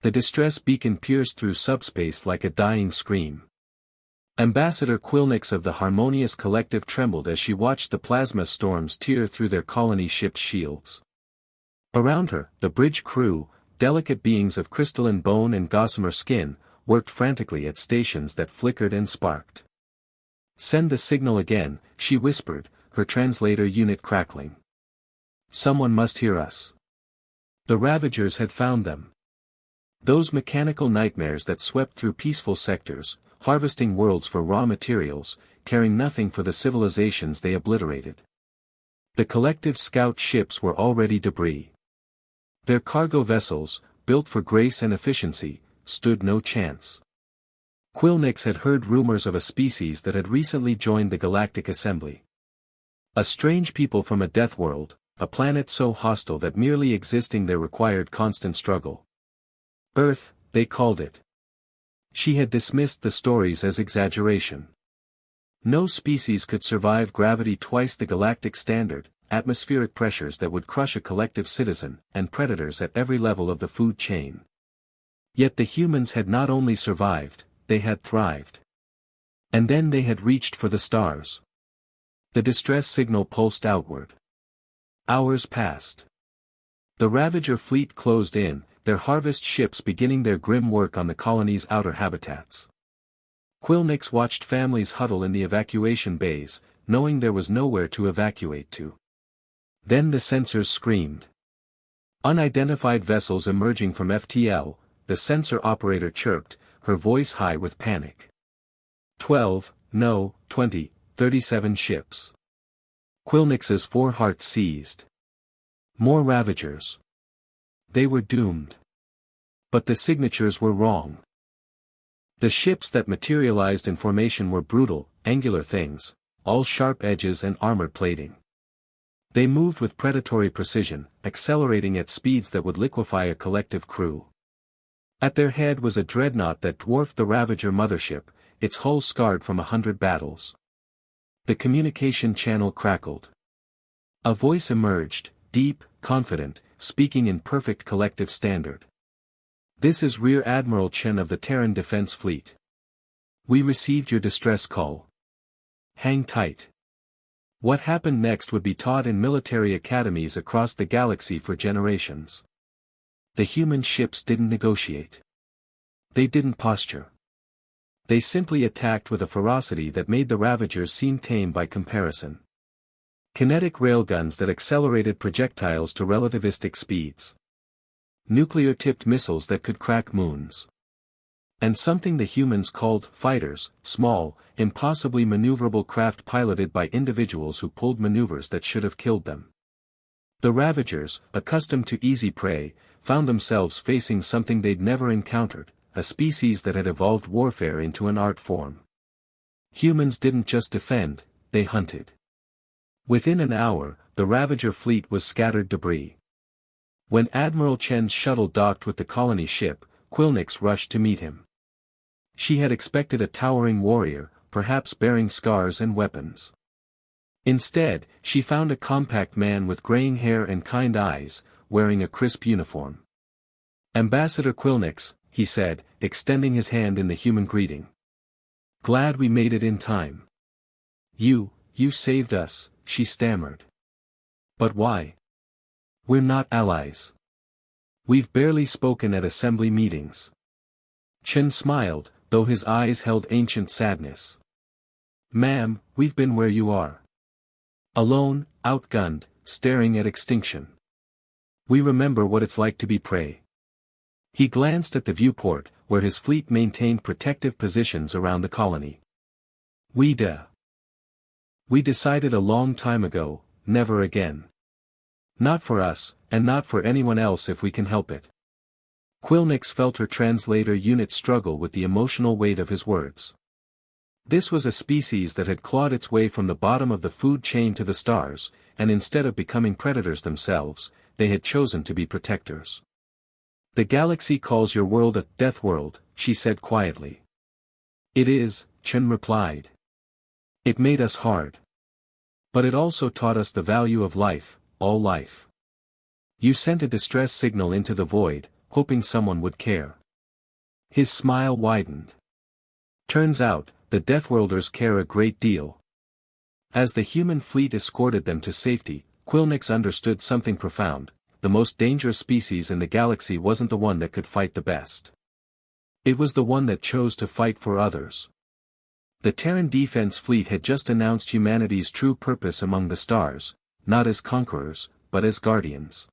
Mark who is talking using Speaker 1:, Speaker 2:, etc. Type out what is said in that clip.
Speaker 1: The distress beacon pierced through subspace like a dying scream. Ambassador Quilnix of the Harmonious Collective trembled as she watched the plasma storms tear through their colony ship's shields. Around her, the bridge crew, delicate beings of crystalline bone and gossamer skin, worked frantically at stations that flickered and sparked. "Send the signal again," she whispered, her translator unit crackling. "Someone must hear us." The Ravagers had found them. Those mechanical nightmares that swept through peaceful sectors, harvesting worlds for raw materials, caring nothing for the civilizations they obliterated. The collective scout ships were already debris. Their cargo vessels, built for grace and efficiency, stood no chance. Quilnix had heard rumors of a species that had recently joined the Galactic Assembly. A strange people from a death world, a planet so hostile that merely existing there required constant struggle. Earth, they called it. She had dismissed the stories as exaggeration. No species could survive gravity twice the galactic standard, atmospheric pressures that would crush a collective citizen, and predators at every level of the food chain. Yet the humans had not only survived, they had thrived. And then they had reached for the stars. The distress signal pulsed outward. Hours passed. The Ravager fleet closed in, their harvest ships beginning their grim work on the colony's outer habitats. Quilnix watched families huddle in the evacuation bays, knowing there was nowhere to evacuate to. Then the sensors screamed. Unidentified vessels emerging from FTL, the sensor operator chirped, her voice high with panic. 12, no, 20, 37 ships. Quilnix's foreheart seized. More Ravagers. They were doomed. But the signatures were wrong. The ships that materialized in formation were brutal, angular things, all sharp edges and armored plating. They moved with predatory precision, accelerating at speeds that would liquefy a collective crew. At their head was a dreadnought that dwarfed the Ravager mothership, its hull scarred from 100 battles. The communication channel crackled. A voice emerged, deep, confident, speaking in perfect collective standard. "This is Rear Admiral Chen of the Terran Defense Fleet. We received your distress call. Hang tight." What happened next would be taught in military academies across the galaxy for generations. The human ships didn't negotiate. They didn't posture. They simply attacked with a ferocity that made the Ravagers seem tame by comparison. Kinetic railguns that accelerated projectiles to relativistic speeds. Nuclear-tipped missiles that could crack moons. And something the humans called fighters, small, impossibly maneuverable craft piloted by individuals who pulled maneuvers that should have killed them. The Ravagers, accustomed to easy prey, found themselves facing something they'd never encountered, a species that had evolved warfare into an art form. Humans didn't just defend, they hunted. Within an hour, the Ravager fleet was scattered debris. When Admiral Chen's shuttle docked with the colony ship, Quilnix rushed to meet him. She had expected a towering warrior, perhaps bearing scars and weapons. Instead, she found a compact man with graying hair and kind eyes, wearing a crisp uniform. "Ambassador Quilnix," he said, extending his hand in the human greeting. "Glad we made it in time." You saved us," she stammered. "But why? We're not allies. We've barely spoken at assembly meetings." Chen smiled, though his eyes held ancient sadness. "Ma'am, we've been where you are. Alone, outgunned, staring at extinction. We remember what it's like to be prey." He glanced at the viewport, where his fleet maintained protective positions around the colony. We decided a long time ago, never again. Not for us, and not for anyone else if we can help it." Quilnix felt her translator unit struggle with the emotional weight of his words. This was a species that had clawed its way from the bottom of the food chain to the stars, and instead of becoming predators themselves, they had chosen to be protectors. "The galaxy calls your world a death world," she said quietly. "It is," Chen replied. "It made us hard. But it also taught us the value of life, all life. You sent a distress signal into the void, hoping someone would care. His smile widened. Turns out, the Deathworlders care a great deal. As the human fleet escorted them to safety, Quilnix understood something profound: the most dangerous species in the galaxy wasn't the one that could fight the best. It was the one that chose to fight for others. The Terran Defense Fleet had just announced humanity's true purpose among the stars, not as conquerors, but as guardians.